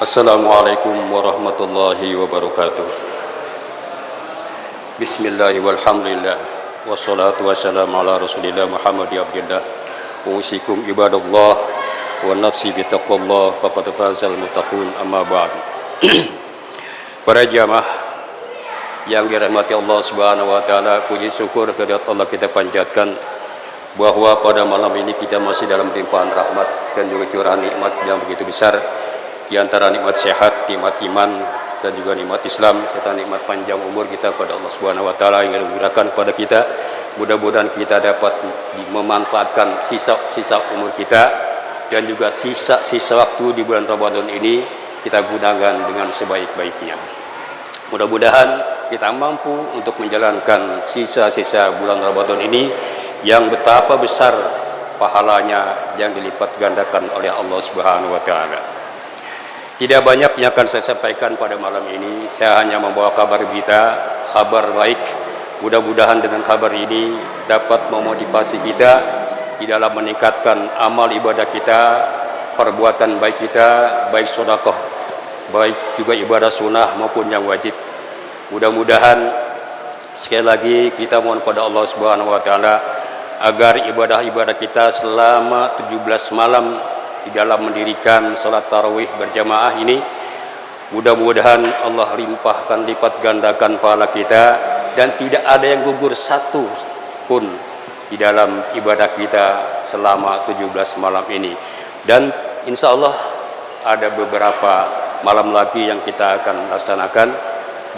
Assalamualaikum warahmatullahi wabarakatuh. Bismillahirrahmanirrahim. Walhamdulillah. Wassalatu wassalamu ala rasulillah Muhammad abdillah. Usikum ibadallah wa nafsi bitaqwallah faqad fazal muttaqun, amma ba'd. Para jamaah yang dirahmati Allah Subhanahu wa taala, puji syukur kehadirat Allah kita panjatkan bahwa pada malam ini kita masih dalam limpahan rahmat dan juga curahan nikmat yang begitu besar. Di antara nikmat sehat, nikmat iman, dan juga nikmat Islam, serta nikmat panjang umur kita pada Allah Subhanahu wa taala yang diberikan kepada kita. Mudah-mudahan kita dapat memanfaatkan sisa-sisa umur kita dan juga sisa-sisa waktu di bulan Ramadan ini kita gunakan dengan sebaik-baiknya. Mudah-mudahan kita mampu untuk menjalankan sisa-sisa bulan Ramadan ini yang betapa besar pahalanya yang dilipat gandakan oleh Allah Subhanahu wa taala. Tidak banyak yang akan saya sampaikan pada malam ini. Saya hanya membawa kabar berita, kabar baik. Mudah-mudahan dengan kabar ini dapat memotivasi kita di dalam meningkatkan amal ibadah kita, perbuatan baik kita, baik sedekah, baik juga ibadah sunnah maupun yang wajib. Mudah-mudahan sekali lagi kita mohon pada Allah Subhanahu wa taala agar ibadah-ibadah kita selama 17 malam di dalam mendirikan salat tarawih berjamaah ini, mudah-mudahan Allah limpahkan lipat gandakan pahala kita dan tidak ada yang gugur satu pun di dalam ibadah kita selama 17 malam ini. Dan insya Allah ada beberapa malam lagi yang kita akan laksanakan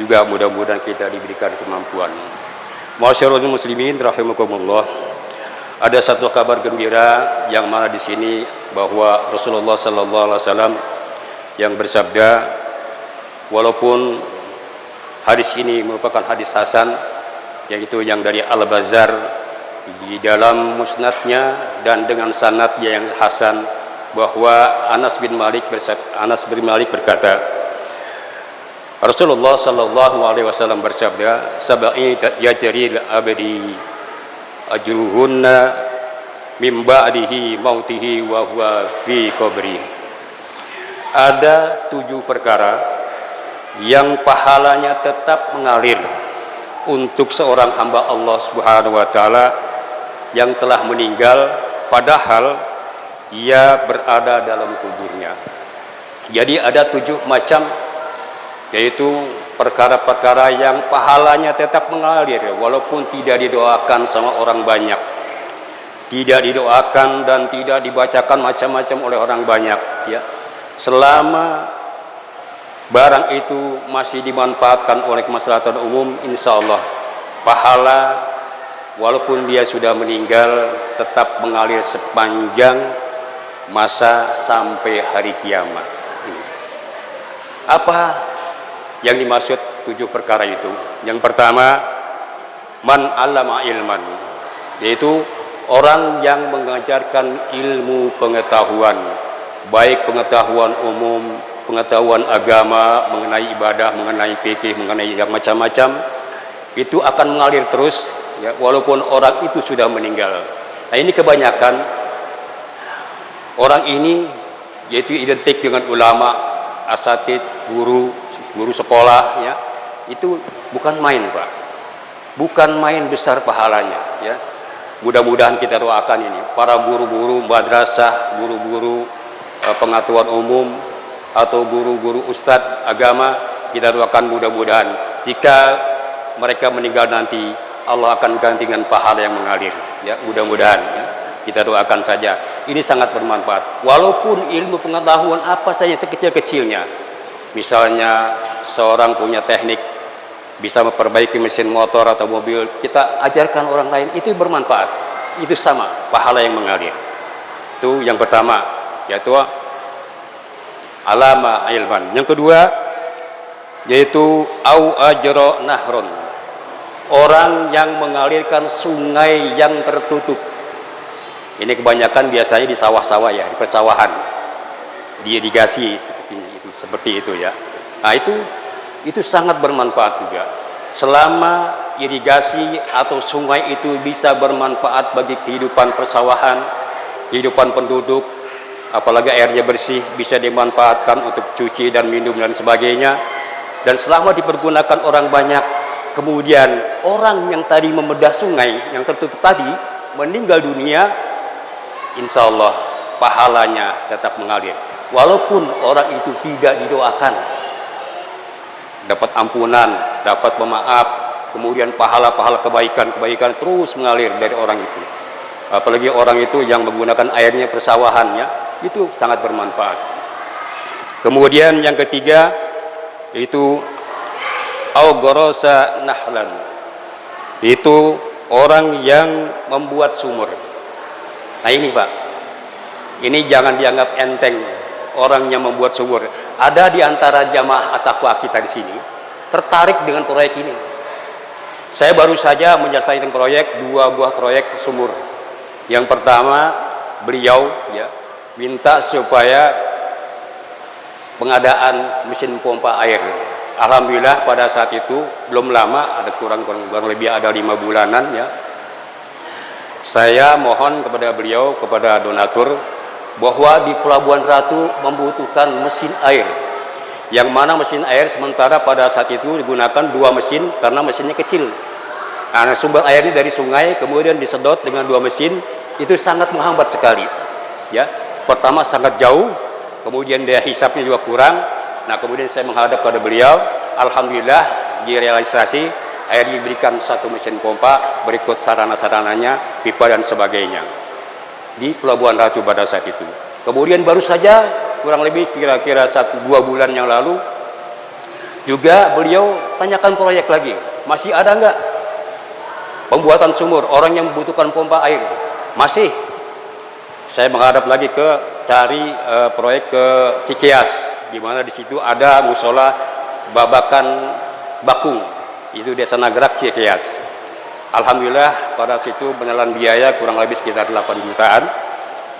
juga, mudah-mudahan kita diberikan kemampuan. Ma'asyiral muslimin rahimakumullah. Ada satu kabar gembira yang mana di sini bahwa Rasulullah sallallahu alaihi wasallam yang bersabda, walaupun hadis ini merupakan hadis hasan, yaitu yang dari Al-Bazzar di dalam musnadnya dan dengan sanadnya yang hasan, bahwa Anas bin Malik berkata, Rasulullah sallallahu alaihi wasallam bersabda, sab'i yajril abdi ajruhunna min ba'dihi mautihi wa huwa fi qabri. Ada 7 perkara yang pahalanya tetap mengalir untuk seorang hamba Allah Subhanahu wa taala yang telah meninggal padahal ia berada dalam kuburnya. Jadi ada 7 macam, yaitu perkara-perkara yang pahalanya tetap mengalir walaupun tidak didoakan sama orang banyak, tidak didoakan dan tidak dibacakan macam-macam oleh orang banyak, ya. Selama barang itu masih dimanfaatkan oleh kemaslahatan umum, insya Allah pahala walaupun dia sudah meninggal tetap mengalir sepanjang masa sampai hari kiamat. Apa yang dimaksud 7 perkara itu? Yang pertama, man 'allama ilman, yaitu orang yang mengajarkan ilmu pengetahuan, baik pengetahuan umum, pengetahuan agama, mengenai ibadah, mengenai fikih, mengenai yang macam-macam, itu akan mengalir terus, ya, walaupun orang itu sudah meninggal. Nah, ini kebanyakan orang ini yaitu identik dengan ulama, asatid, guru sekolah, ya. Itu bukan main, Pak. Bukan main besar pahalanya, ya. Mudah-mudahan kita doakan ini para guru-guru madrasah, guru-guru pengetahuan umum atau guru-guru ustadz agama, kita doakan mudah-mudahan jika mereka meninggal nanti Allah akan ganti dengan pahala yang mengalir, ya. Mudah-mudahan, ya. Kita doakan saja. Ini sangat bermanfaat. Walaupun ilmu pengetahuan apa saja sekecil-kecilnya. Misalnya seorang punya teknik bisa memperbaiki mesin motor atau mobil, kita ajarkan orang lain, itu bermanfaat. Itu sama pahala yang mengalir. Itu yang pertama, yaitu alama ilman. Yang kedua yaitu au ajra nahron, orang yang mengalirkan sungai yang tertutup. Ini kebanyakan biasanya di sawah-sawah, ya, di persawahan, di irigasi seperti itu, ya. Nah, itu sangat bermanfaat juga. Selama irigasi atau sungai itu bisa bermanfaat bagi kehidupan persawahan, kehidupan penduduk, apalagi airnya bersih, bisa dimanfaatkan untuk cuci dan minum dan sebagainya. Dan selama dipergunakan orang banyak, kemudian orang yang tadi membedah sungai yang tertutup tadi meninggal dunia, insya Allah pahalanya tetap mengalir. Walaupun orang itu tidak didoakan, dapat ampunan, dapat pemaaf, kemudian pahala-pahala kebaikan terus mengalir dari orang itu. Apalagi orang itu yang menggunakan airnya persawahannya, itu sangat bermanfaat. Kemudian yang ketiga, itu augorosa nahlan, itu orang yang membuat sumur. Nah ini Pak, ini jangan dianggap enteng. Orang yang membuat sumur, ada di antara jamaah at-taqwa kita di sini tertarik dengan proyek ini. Saya baru saja menyelesaikan proyek, 2 buah proyek sumur. Yang pertama, beliau ya minta supaya pengadaan mesin pompa air. Alhamdulillah pada saat itu belum lama, ada kurang lebih ada 5 bulanan ya. Saya mohon kepada beliau, kepada donatur, bahwa di Pelabuhan Ratu membutuhkan mesin air. Yang mana mesin air sementara pada saat itu digunakan 2 mesin karena mesinnya kecil. Nah, sumber airnya dari sungai, kemudian disedot dengan 2 mesin, itu sangat menghambat sekali. Ya, pertama sangat jauh, kemudian daya hisapnya juga kurang. Nah, kemudian saya menghadap kepada beliau, alhamdulillah direalisasi, air diberikan 1 mesin pompa, berikut sarana-sarananya, pipa dan sebagainya di Pelabuhan Ratu pada saat itu. Kemudian baru saja kurang lebih kira-kira 1-2 bulan yang lalu juga beliau tanyakan proyek lagi, masih ada nggak pembuatan sumur, orang yang membutuhkan pompa air? Masih. Saya menghadap lagi ke cari proyek ke Cikeas, di mana di situ ada musola Babakan Bakung, itu Desa Nagrak Cikeas. Alhamdulillah pada situ penelan biaya kurang lebih sekitar 8 jutaan,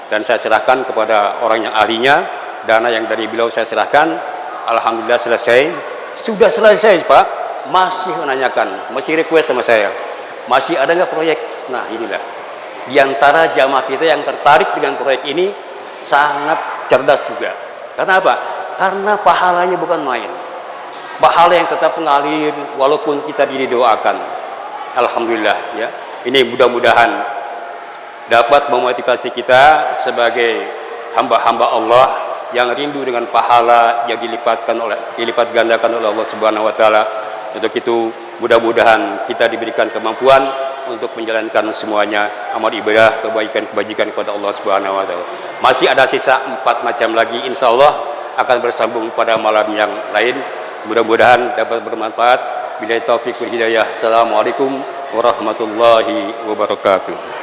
dan saya serahkan kepada orang yang ahlinya. Dana yang dari beliau saya serahkan, alhamdulillah selesai. Sudah selesai Pak, masih menanyakan, masih request sama saya, masih ada nggak proyek? Nah inilah di antara jamaah kita yang tertarik dengan proyek ini, sangat cerdas juga. Karena apa? Karena pahalanya bukan main, pahala yang tetap mengalir walaupun kita didoakan. Alhamdulillah ya. Ini mudah-mudahan dapat memotivasi kita sebagai hamba-hamba Allah yang rindu dengan pahala yang dilipat gandakan oleh Allah Subhanahu wa taala. Untuk itu mudah-mudahan kita diberikan kemampuan untuk menjalankan semuanya amal ibadah, kebaikan-kebajikan kepada Allah Subhanahu wa taala. Masih ada sisa 4 macam lagi, insya Allah akan bersambung pada malam yang lain. Mudah-mudahan dapat bermanfaat. Billahi taufiq wal hidayah. Assalamualaikum warahmatullahi wabarakatuh.